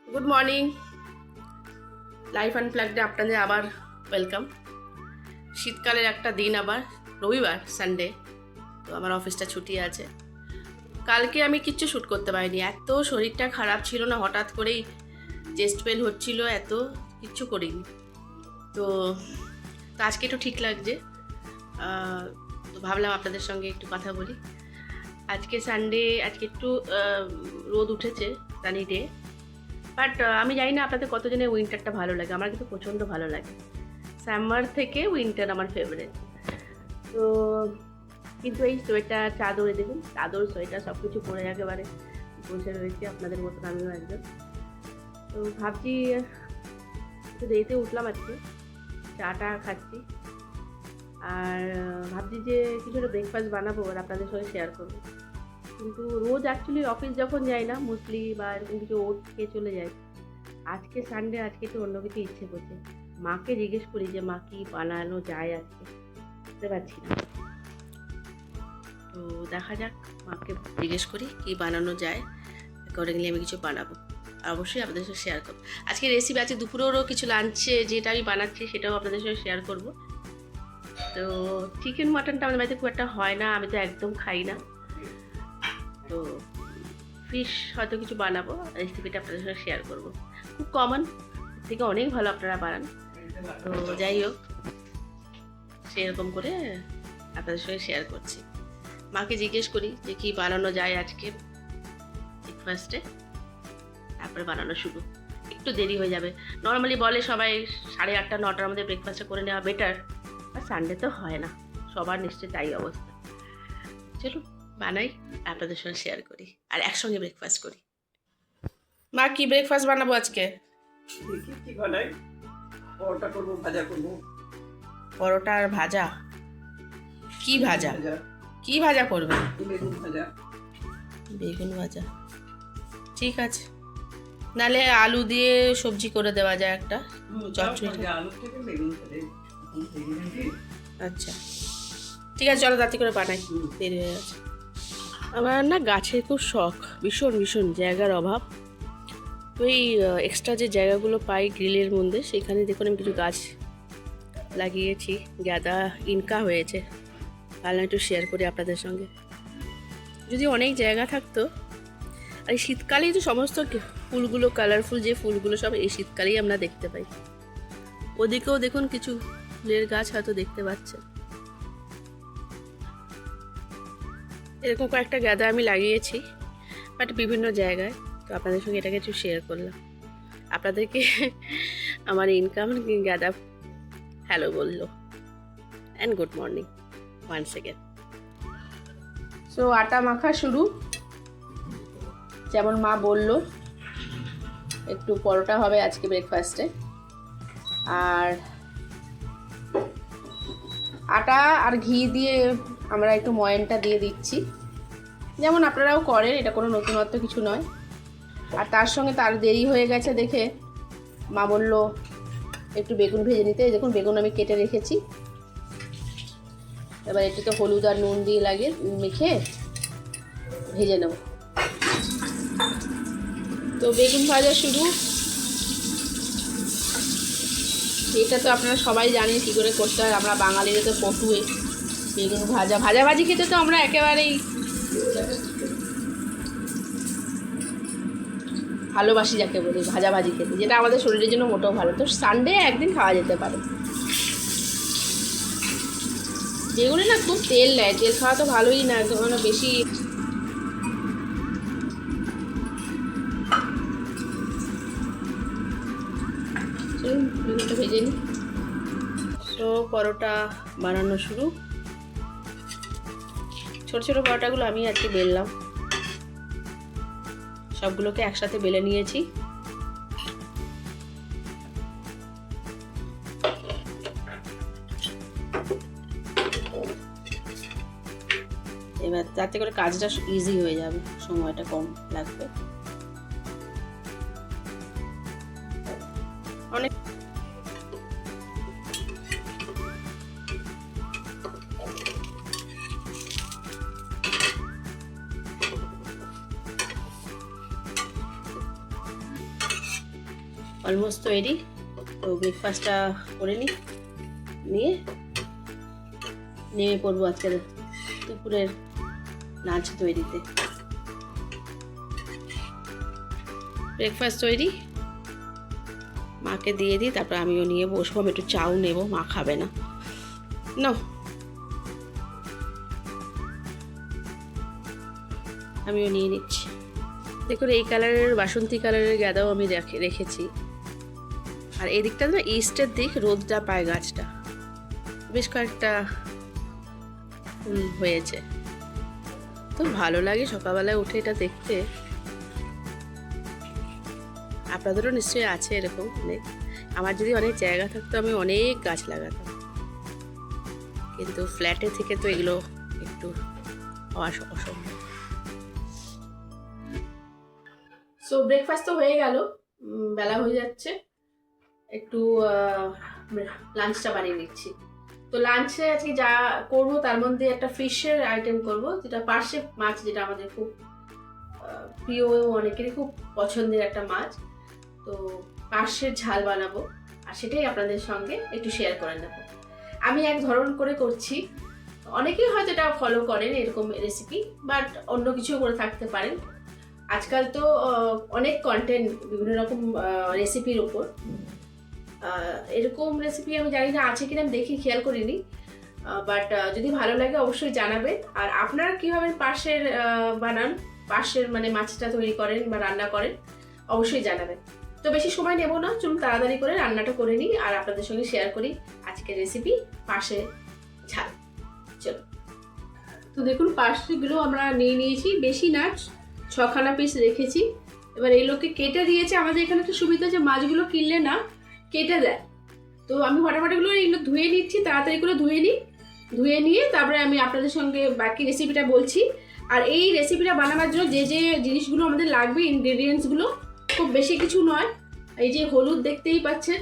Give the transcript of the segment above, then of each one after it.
Good morning. Life আনপ্লাগডে আপনাদের আবার welcome. শীতকালের একটা দিন, আবার রবিবার, সানডে, তো আমার অফিসটা ছুটি আছে। কালকে আমি কিচ্ছু শ্যুট করতে পারিনি, এত শরীরটা খারাপ ছিল না, হঠাৎ করেই চেস্ট পেন হচ্ছিল, এত কিচ্ছু করিনি। তো আজকে একটু ঠিক লাগছে, তো ভাবলাম আপনাদের সঙ্গে একটু কথা বলি। আজকে সানডে, আজকে একটু রোদ উঠেছে, সানি ডে। বাট আমি জানি না আপনাদের কতজনের উইন্টারটা ভালো লাগে, আমার কিন্তু প্রচণ্ড ভালো লাগে। সামার থেকে উইন্টার আমার ফেভারিট। তো কিন্তু এই সোয়েটার, চাদর, দেখুন চাদর, সোয়েটার সব কিছু পরে একেবারে বসে রয়েছে, আপনাদের মতন আমিও একজন। তো ভাবছি একটু দেরিতে উঠলাম আজকে, চাটা খাচ্ছি, আর ভাবছি যে কিছু একটা ব্রেকফাস্ট বানাবো আর আপনাদের সঙ্গে শেয়ার করবো। কিন্তু রোজ অ্যাকচুয়ালি অফিস যখন যাই না, মুসলি বা এরকম কিছু ওট খেয়ে চলে যাই। আজকে সানডে, আজকে একটু অন্য কিছু ইচ্ছে করছে। মাকে জিজ্ঞেস করি যে মা কি বানানো যায় আজকে, বুঝতে পারছি না। তো দেখা যাক, মাকে জিজ্ঞেস করি কি বানানো যায়, অ্যাকর্ডিংলি আমি কিছু বানাবো, আর অবশ্যই আপনাদের সাথে শেয়ার করবো। আজকে রেসিপি আছে, দুপুরেরও কিছু লাঞ্চে যেটা আমি বানাচ্ছি সেটাও আপনাদের সাথে শেয়ার করবো। তো চিকেন মাটনটা আমাদের বাড়িতে খুব একটা হয় না, আমি তো একদম খাই না। তো ফিশ হয়তো কিছু বানাবো, রেসিপিটা আপনাদের সাথে শেয়ার করবো। খুব কমন, থেকে অনেক ভালো আপনারা বানান। তো যাই হোক, সেরকম করে আপনাদের সঙ্গে শেয়ার করছি। মাকে জিজ্ঞেস করি যে কী বানানো যায় আজকে ব্রেকফাস্টে, তারপরে বানানো শুরু। একটু দেরি হয়ে যাবে, নর্মালি বলে সবাই 8:30 9টার মধ্যে ব্রেকফাস্টটা করে নেওয়া বেটার, আর সানডে তো হয় না, সবার নিশ্চয়ই তাই অবস্থা। চলুন বানাই, আপনাদের সঙ্গে শেয়ার করি, আর একসঙ্গে ব্রেকফাস্ট করি। মা কি ব্রেকফাস্ট বানাবো আজকে? কি বানাই? পরোটা করবো, ভাজা করবো। পরোটা আর ভাজা? কি ভাজা? কি ভাজা করবে? বেগুন ভাজা। বেগুন ভাজা, ঠিক আছে। নালে আলু দিয়ে সবজি করে দেওয়া যায় একটা, চচ্চড়ি। আলু থেকে বেগুন ভাজা। আচ্ছা ঠিক আছে, চলো তাড়াতাড়ি করে বানাই, দেরি হয়ে গেছে। আমার না গাছের খুব শখ, ভীষণ ভীষণ, জায়গার অভাব। তো এই এক্সট্রা যে জায়গাগুলো পাই গ্রিলের মধ্যে, সেখানে দেখুন আমি কিছু গাছ লাগিয়েছি, গাঁদা ইনকা হয়েছে। ভালো একটু শেয়ার করি আপনাদের সঙ্গে। যদি অনেক জায়গা থাকতো, আর এই শীতকালেই তো সমস্ত ফুলগুলো, কালারফুল যে ফুলগুলো সব এই শীতকালেই আমরা দেখতে পাই। ওদিকেও দেখুন কিছু ফুলের গাছ হয়তো দেখতে পাচ্ছে, এরকম কয়েকটা গাঁদা আমি লাগিয়েছি, বাট বিভিন্ন জায়গায়। তো আপনাদের সঙ্গে এটাকে একটু শেয়ার করলাম, আপনাদেরকে আমার ইনকাম গাঁদা হ্যালো বললো, and good morning once again. So আটা মাখা শুরু, যেমন মা বললো একটু পরোটা হবে আজকে ব্রেকফাস্টে, আর আটা আর ঘি দিয়ে আমরা একটু ময়ানটা দিয়ে দিচ্ছি, যেমন আপনারাও করেন, এটা কোনো নতুনত্ব কিছু নয়। আর তার সঙ্গে তার দেরি হয়ে গেছে দেখে মা বললো একটু বেগুন ভেজে নিতে। দেখুন বেগুন আমি কেটে রেখেছি, এবার একটু তো হলুদ আর নুন দিয়ে লাগে মেখে ভেজে নেব। তো বেগুন ভাজা শুরু, এটা তো আপনারা সবাই জানেন কী করে করতে হয়, আমরা বাঙালিরা তো পটুয়ে। বেগুন ভাজা, ভাজাভাজি খেতে তো আমরা একেবারেই ভালোবাসি, যাকে বলি ভাজাভাজি খেতে, যেটা আমাদের শরীরের জন্য মোটেও ভালো। তো সানডে একদিন খাওয়া যেতে পারে। বেগুনে না খুব তেল নেয়, তেল খাওয়া তো ভালোই না, মানে বেশি। বেগুনটা ভেজে নিই। তো পরোটা বানানো শুরু, ছোট ছোট পরোটাগুলো আমি আজকে বেললাম, সবগুলোকে একসাথে বেলে নিয়েছি। এবার যাতে করে কাজটা ইজি হয়ে যাবে, সময়টা কম লাগবে। অনেক অলমোস্ট তৈরি। তো ব্রেকফাস্টটা করে নিয়ে নেমে পড়বো আজকের দুপুরের লাঞ্চ তৈরিতে। ব্রেকফাস্ট তৈরি, মাকে দিয়ে দিই, তারপর আমিও নিয়ে বসবো। আমি একটু চাও নেব, মা খাবে না। আমিও নিয়ে নিচ্ছি। দেখুন এই কালারের বাসন্তী কালারের গাঁদাও আমি রেখেছি। আর এই দিকটা না ইস্টের দিক, রোদটা পায় গাছটা, বেশ কয়েকটা ফুল হয়েছে। তো ভালো লাগে সকালবেলায় উঠে এটা দেখতে। আপনাদেরও নিশ্চয়ই আছে এরকম অনেক। আমার যদি অনেক জায়গা থাকতো আমি অনেক গাছ লাগাতাম, কিন্তু ফ্ল্যাটে থেকে তো এগুলো একটু হওয়া অসম্ভব। সো ব্রেকফাস্ট তো হয়ে গেল, বেলা হয়ে যাচ্ছে, একটু লাঞ্চটা বানিয়ে নিচ্ছি। তো লাঞ্চে আজকে যা করবো তার মধ্যে একটা ফিশের আইটেম করব, যেটা পার্শে মাছ, যেটা আমাদের খুব প্রিয়, অনেকেরই খুব পছন্দের একটা মাছ। তো পার্শের ঝাল বানাবো, আর সেটাই আপনাদের সঙ্গে একটু শেয়ার করে নেব। আমি এক ধরন করে করছি, অনেকেই হয়তো এটা ফলো করেন এরকম রেসিপি, বাট অন্য কিছু করে থাকতে পারেন। আজকাল তো অনেক কন্টেন্ট বিভিন্ন রকম রেসিপির উপর, এরকম রেসিপি আমি জানি না আছে কিনা, আমি দেখি খেয়াল করিনি, বাট যদি ভালো লাগে অবশ্যই জানাবেন। আর আপনারা কীভাবে পার্শের বানান, পার্শের মানে মাছটা তৈরি করেন বা রান্না করেন, অবশ্যই জানাবেন। তো বেশি সময় নেব না, চলুন তাড়াতাড়ি করে রান্নাটা করে নিই আর আপনাদের সঙ্গে শেয়ার করি আজকের রেসিপি পার্শে ঝাল। চলো। তো দেখুন পার্শগুলো আমরা নিয়ে নিয়েছি, বেশি না 6খানা পিস রেখেছি। এবার এই লোককে কেটে দিয়েছে। আমাদের এখানে একটা সুবিধা, যে মাছগুলো কিনলে না কেটে দেয়। তো আমি ফটাফটগুলো এগুলো ধুয়ে নিচ্ছি, তাড়াতাড়ি করে ধুয়ে নিয়ে তারপরে আমি আপনাদের সঙ্গে বাকি রেসিপিটা বলছি। আর এই রেসিপিটা বানাবার জন্য যে যে জিনিসগুলো আমাদের লাগবে, ইনগ্রেডিয়েন্টসগুলো খুব বেশি কিছু নয়। এই যে হলুদ দেখতেই পাচ্ছেন,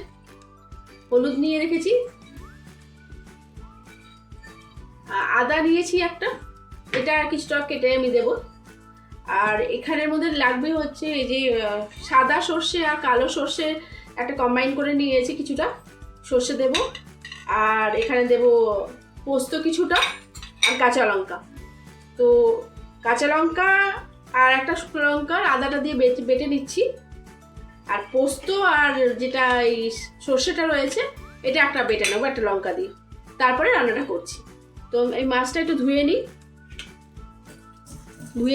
হলুদ নিয়ে রেখেছি, আদা নিয়েছি একটা, এটা আর কিছুটা কেটে আমি দেবো। আর এখানের মধ্যে লাগবে হচ্ছে এই যে সাদা সর্ষে আর কালো সর্ষে একটা কম্বাইন করে নিয়েছি, কিছুটা সর্ষে দেব। আর এখানে দেব পোস্ত কিছুটা, আর কাঁচা লঙ্কা। তো কাঁচা লঙ্কা আর একটা শুকনো লঙ্কা আদাটা দিয়ে বেটে নিচ্ছি। আর পোস্ত আর যেটা এই সর্ষেটা রয়েছে এটা একটা বেটে নেবো একটা লঙ্কা দিয়ে, তারপরে রান্নাটা করছি। তো এই মাছটা একটু ধুয়ে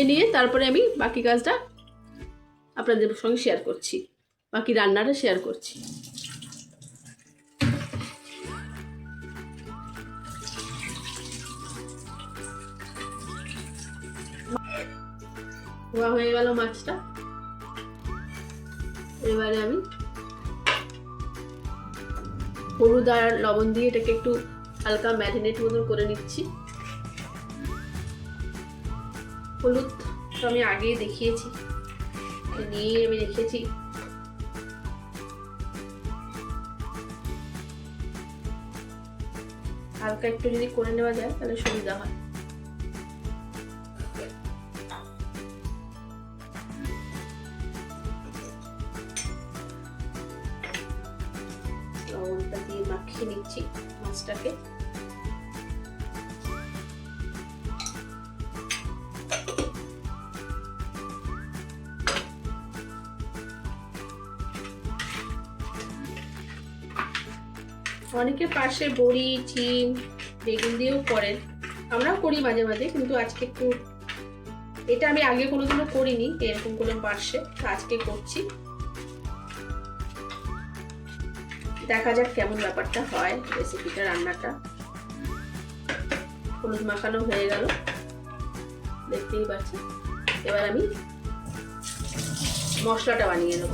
নিয়ে তারপরে আমি বাকি কাজটা আপনাদের সঙ্গে শেয়ার করছি, বাকি রান্নাটা শেয়ার করছি। ধোয়া হয়ে গেল মাছটা। এবারে আমি হলুদ আর লবণ দিয়ে এটাকে একটু হালকা ম্যারিনেট মতন করে নিচ্ছি। হলুদ তো আমি আগেই দেখিয়েছি, নিয়ে আমি রেখেছি। হালকা একটু যদি করে নেওয়া যায় তাহলে সুবিধা হয়। লবণটা দিয়ে মাখিয়ে নিচ্ছি মাছটাকে। অনেকে পাশে বড়ি, চিম, বেগুন দিয়েও করেন, আমরাও করি মাঝে মাঝে, কিন্তু আজকে একটু এটা আমি আগে কোনোদিনও করিনি এরকম কোনো পার্শে, আজকে করছি। দেখা যাক কেমন ব্যাপারটা হয় রেসিপিটা, রান্নাটা। হলুদ মাখানো হয়ে গেল, দেখতেই পাচ্ছেন। এবার আমি মশলাটা বানিয়ে নেব।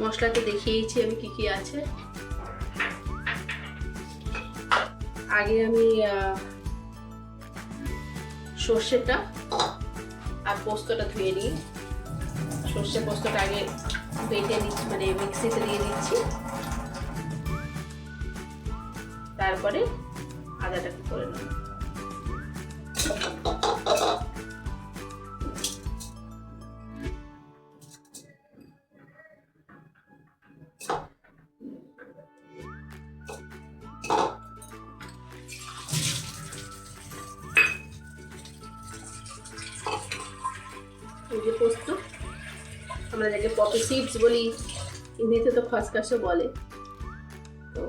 মশলাতে দেখিয়েছি আমি কি কি আছে। আগে আমি সর্ষেটা আর পোস্তটা ধুয়ে নিই। সর্ষে পোস্তটা আগে বেটে নিচ্ছি, মানে মিক্সিতে দিয়ে দিচ্ছি, তারপরে আদাটাকে করে নেব। এই যে পোস্ত, আমরা যাকে পপি সিডস বলি, হিন্দিতে তো খসখসও বলে। তো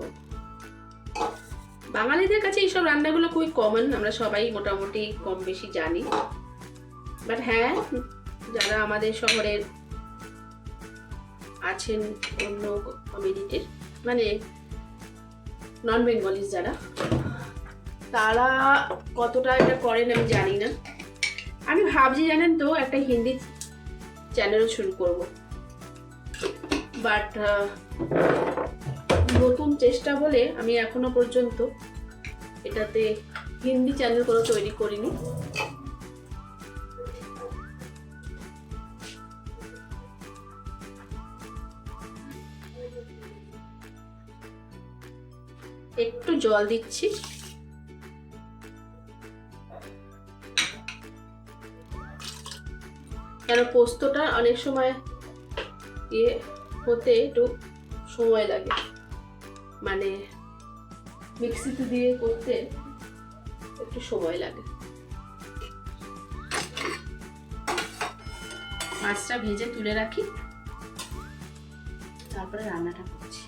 বাঙালিদের কাছে এইসব রান্নাগুলো খুবই কমন, আমরা সবাই মোটামুটি কম বেশি জানি। বাট হ্যাঁ, যারা আমাদের শহরের আছেন অন্য কমিউনিটির, মানে নন বেঙ্গলিজ যারা, তারা কতটা এটা করেন আমি জানি না। আমি ভাবছি জানেন তো একটা হিন্দি চ্যানেলও শুরু করব, বাট নতুন চেষ্টা বলে আমি এখনো পর্যন্ত এটাতে হিন্দি চ্যানেল কোনো তৈরি করিনি। একটু জল দিচ্ছি, কেন পোস্তটা অনেক সময় ইয়ে হতে একটু সময় লাগে, মানে মিক্সিতে দিয়ে করতে একটু সময় লাগে। মাছটা ভেজে তুলে রাখি, তারপরে রান্নাটা করছি।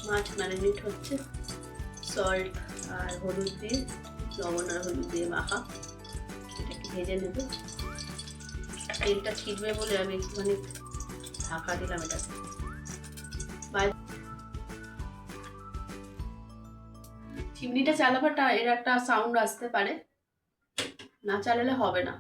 মাছ ম্যারিনেট হচ্ছে সল্ট আর হলুদ দিয়ে, লবণ আর হলুদ দিয়ে মাখা। এটাকে ভেজে নেব, তেলটা ছিটবে বলে আমি একটুখানি ঢাকা দিলাম এটাকে। চিমনিটা চালাবাটা এর একটা সাউন্ড আসতে পারে, না চালালে হবে না।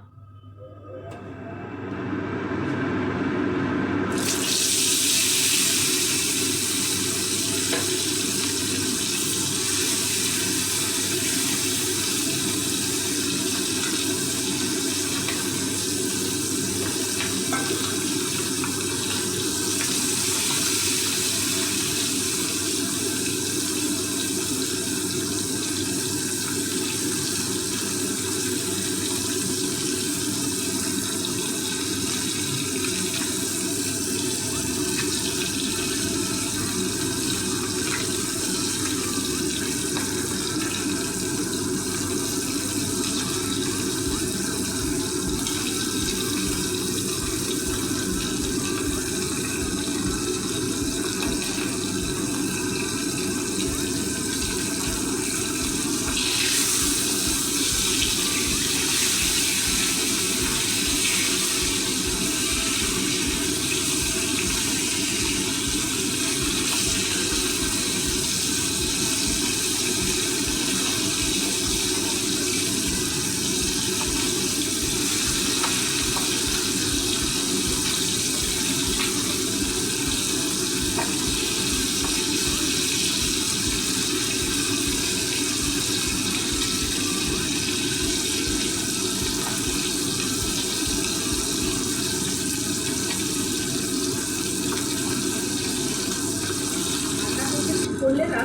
করলে না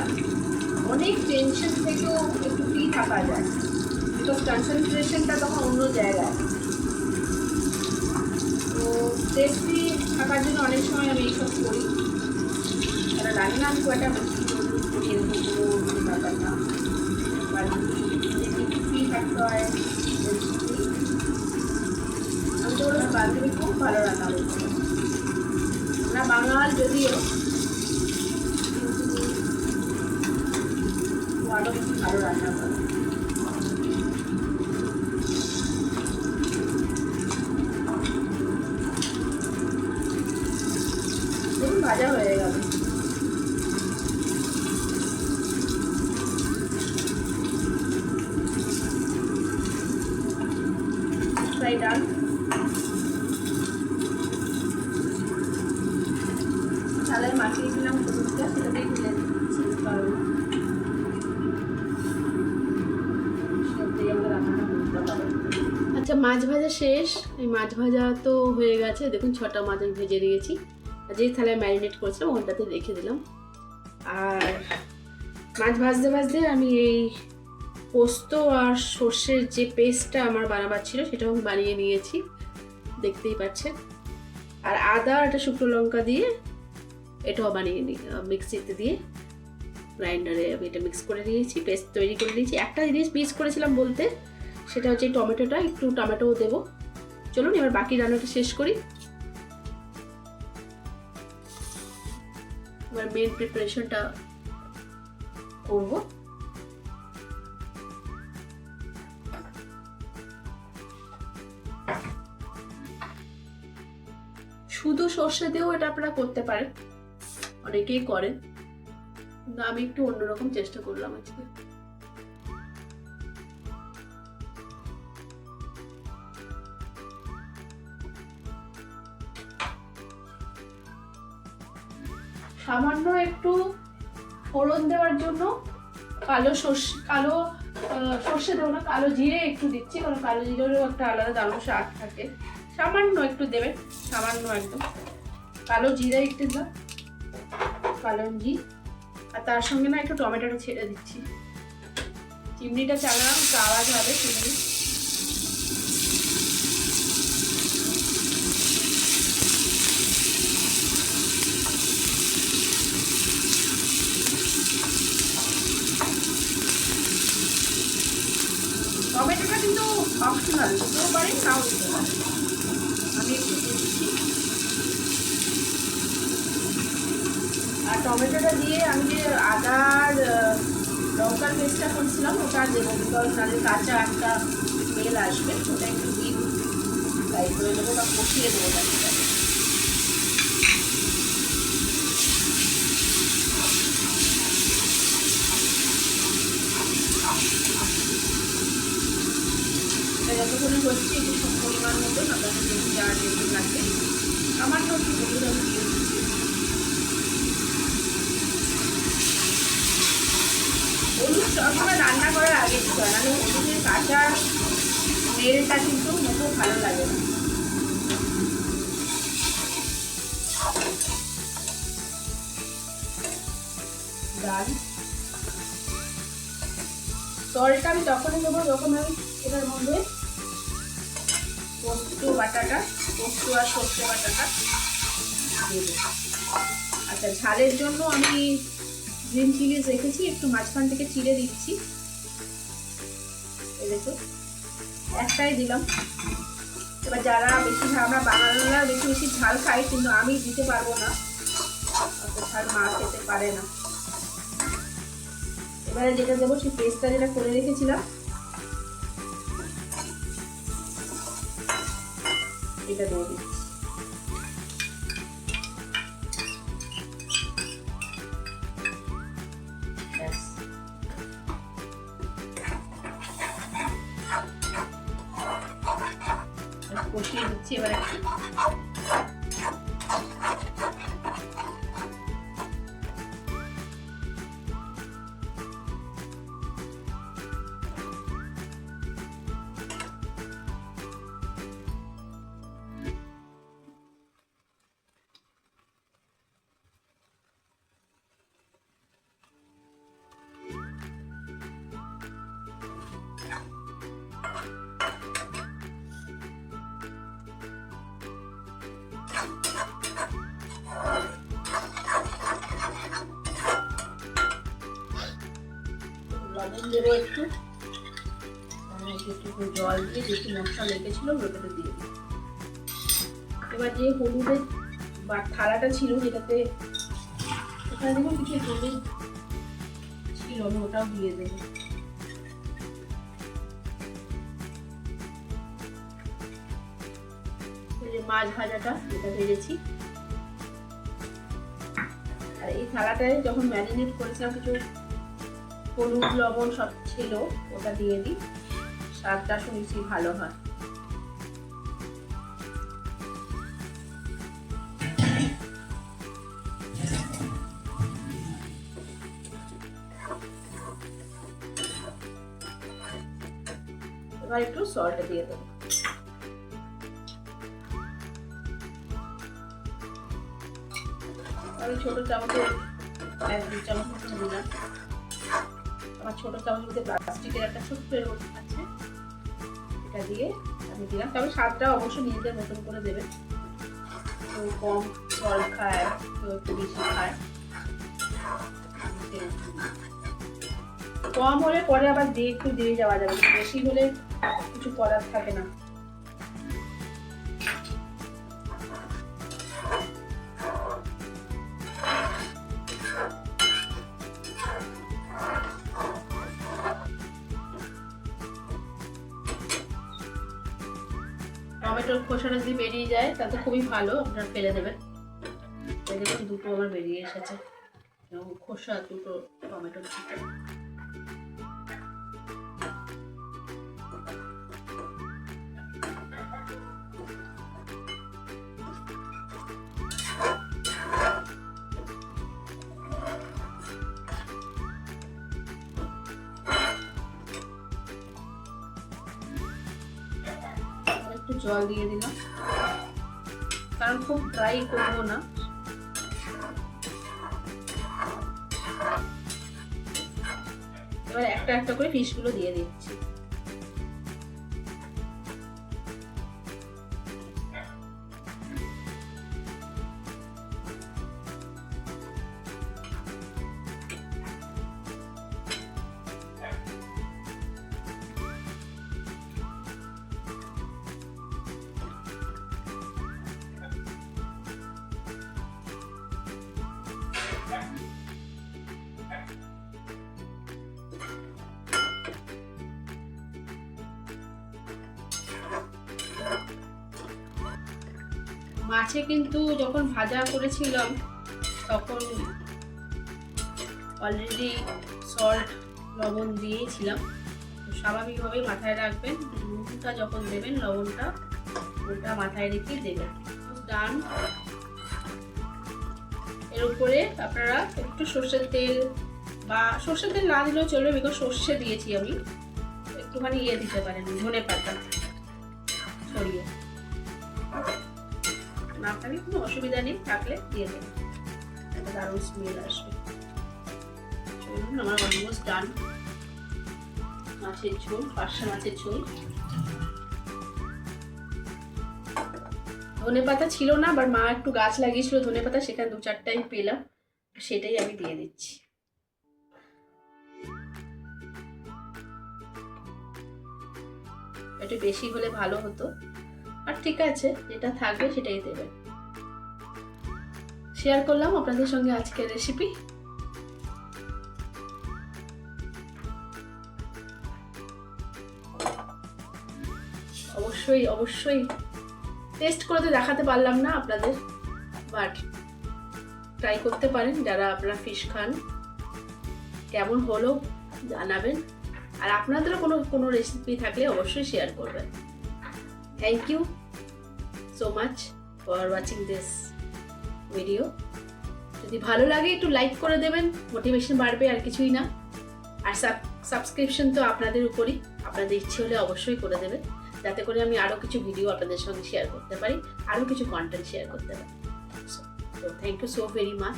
অনেক টেনশন থেকেও একটু ফ্রি থাকা যায়, বিকজ কনসেন্ট্রেশনটা তখন অন্য জায়গায়। তো স্ট্রেস ফ্রি থাকার জন্য অনেক সময় আমি এইসব করি। তারা রান্না আমি খুব একটা বেশি করি, এরকম কোনো ব্যাপার না, একটু ফ্রি থাকতে হয়। আমি তো বললাম বান্ধবী খুব ভালো রান্না করতে, না বাঙাল যদিও ভালো রান্না করে। দেখুন ভাজা হয়ে গেল। ফ্রাই ডাল থালায় মাখিয়ে দিলাম, হলুদটা সেটাতেই তুলে দিচ্ছি, কারণ আচ্ছা মাছ ভাজা শেষ। এই মাছ ভাজা তো হয়ে গেছে, দেখুন 6টা মাছ আমি ভেজে নিয়েছি, যে থালায় ম্যারিনেট করেছিলাম ওখানটাতে রেখে দিলাম। আর মাছ ভাজতে ভাজতে আমি এই পোস্ত আর সর্ষের যে পেস্টটা আমার বানাবার ছিল সেটাও আমি বানিয়ে নিয়েছি, দেখতেই পাচ্ছেন। আর আদা আর একটা শুকনো লঙ্কা দিয়ে এটাও বানিয়ে নিই, মিক্সিতে দিয়ে গ্রাইন্ডারে আমি এটা মিক্স করে নিয়েছি, পেস্ট তৈরি করে নিয়েছি। একটা জিনিস মিস করেছিলাম বলতে, সেটা হচ্ছে এই টমেটোটা, একটু টমেটোও দেবো। চলুন এবার বাকি রান্নাটা শেষ করি। এবার মেন প্রিপারেশনটা করব। শুধু সর্ষে দিয়েও এটা আপনারা করতে পারেন, অনেকেই করেন, কিন্তু আমি একটু অন্যরকম চেষ্টা করলাম আজকে। সামান্য একটু ফোড়ন দেওয়ার জন্য কালো সর্ষে দেবো না, কালো জিরে একটু দিচ্ছি, কারণ কালো জিরেরও একটা আলাদা দারুণ স্বাদ থাকে। সামান্য একটু দেবেন, সামান্য একদম কালো জিরে একটু দাও, কালো জিরে, আর তার সঙ্গে না একটু টমেটোটা ছেড়ে দিচ্ছি। চিমনিটা চালালাম, একটু আওয়াজ হবে চিমনি। টমেটোটা কিন্তু অপশনাল, দিতেও পারেন নাও দিতে পারেন। আমি একটু দিচ্ছি, আর টমেটোটা দিয়ে আমি যে আদার লঙ্কার পেস্টটা করছিলাম ওটা দেবো, বিকজ তাহলে কাঁচা একটা স্মেল আসবে, ওটা একটু দিন ফ্রাই করে দেবো বা কষিয়ে দেবো তাকে। যতক্ষণ হচ্ছে একটু পরিমাণ মতন আপনাদের যদি যা যেতে লাগবে সামান্য একটু হলুদ আমি দিয়ে দিচ্ছি। হলুদ সবসময় রান্না করার আগে দিতে হয়, নাহলে হলুদের কাঁচা স্মেলটা কিন্তু মোটেও ভালো লাগে না। ডাল জলটা আমি তখনই দেবো যখন আমি এটার মধ্যে পোস্ত বাটাটা, পোস্ত আর সর্ষে বাটাটা দিয়ে দেবো। আচ্ছা, ঝালের জন্য আমি গ্রিন চিলি রেখেছি, একটু মাঝখান থেকে চিড়ে দিচ্ছি। এই দেখো একটাই দিলাম। এবার যারা বেশি আমরা বাঙালিরা বেশি বেশি ঝাল খাই, কিন্তু আমি দিতে পারবো না, অত ঝাল মা খেতে পারে না। এবারে যেটা দেবো সেই পেস্টটা যেটা করে রেখেছিলাম এটা দিয়ে দিচ্ছি। কষিয়ে দিচ্ছি এবার একটু। লবণ দেবো একটু, একটু জল দিয়ে যেটু মশলা লেগেছিল ওটাতে দিয়ে দিই। এবার যে হলুদের বা থালাটা ছিল যেটাতে, ওখানে দেখো কিছু হলুদ ছিল, আমি ওটাও দিয়ে দেবো। মাছ ভাজাটা যেটা ভেজেছি, আর এই থালাটায় যখন ম্যারিনেট করেছিলাম কিছু হলুদ লবণ সব ছিল, ওটা দিয়ে দিই, স্বাদটা শুনেছি ভালো হয়। এবার একটু সল্ট দিয়ে দেবো। আমি ছোট চামচে 1-2 চামচ মতো দিলাম। আমার ছোট চামচের মধ্যে প্লাস্টিকের একটা ছোট্ট এরকম আছে, এটা দিয়ে আমি দিলাম। তবে স্বাদটা অবশ্যই নিজেদের মতন করে দেবেন, কেউ কম জল খায়, কেউ একটু বেশি খায়, কম হলে পরে আবার দিয়ে একটু দিয়ে যাওয়া যাবে, বেশি হলে কিছু করার থাকে না। টমেটোর খোসাটা যদি বেরিয়ে যায় তাতে খুবই ভালো, আপনারা ফেলে দেবেন। দেখুন দুটো আমার বেরিয়ে এসেছে, খোসা দুটো টমেটোর থেকে। একটু জল দিয়ে দিলাম, কারণ খুব ড্রাই করবো না। এবার একটা একটা করে ফিশগুলো দিয়ে দিচ্ছি। মাছে কিন্তু যখন ভাজা করেছিলাম তখন অলরেডি সল্ট লবণ দিয়েছিলাম। স্বাভাবিকভাবে মাথায় রাখবেন, নুনটা যখন দেবেন লবণটা ওটা মাথায় রেখে দেবেন। ডান। এর উপরে আপনারা একটু সর্ষের তেল বা সর্ষের তেল না দিলেও চলবে, বিকজ সর্ষে দিয়েছি আমি। একটুখানি দিতে পারেন ধনে পাতা ছড়িয়ে, না থাকলে কোনো অসুবিধা নেই, থাকলে দিয়ে দেবেন, একটা দারুণ স্মেল আসবে। চলুন, আমার অলমোস্ট ডান মাছের ঝোল, পার্শে মাছের ঝোল। ধনে পাতা ছিল না, আবার মা একটু গাছ লাগিয়েছিল ধনে পাতা, সেখানে 2-4টাই পেলাম, সেটাই আমি দিয়ে দিচ্ছি। একটু বেশি হলে ভালো হতো, আর ঠিক আছে, যেটা থাকবে সেটাই দেবেন। শেয়ার করলাম আপনাদের সঙ্গে আজকের রেসিপি। অবশ্যই অবশ্যই টেস্ট করে তো দেখাতে পারলাম না আপনাদের, বাট ট্রাই করতে পারেন যারা আপনারা ফিশ খান। কেমন হলো জানাবেন, আর আপনাদেরও কোনো রেসিপি থাকলে অবশ্যই শেয়ার করবেন। Thank you so much for watching this video. যদি ভালো লাগে একটু লাইক করে দেবেন, মোটিভেশন বাড়বে, আর কিছুই না। আর সাবস্ক্রিপশন তো আপনাদের উপরই, আপনাদের ইচ্ছে হলে অবশ্যই করে দেবেন, যাতে করে আমি আরও কিছু ভিডিও আপনাদের সঙ্গে শেয়ার করতে পারি, আরও কিছু কন্টেন্ট শেয়ার করতে পারি। তো thank you so very much.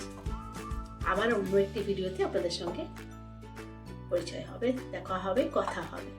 আবার অন্য একটি ভিডিওতে আপনাদের সঙ্গে পরিচয় হবে, দেখা হবে, কথা হবে।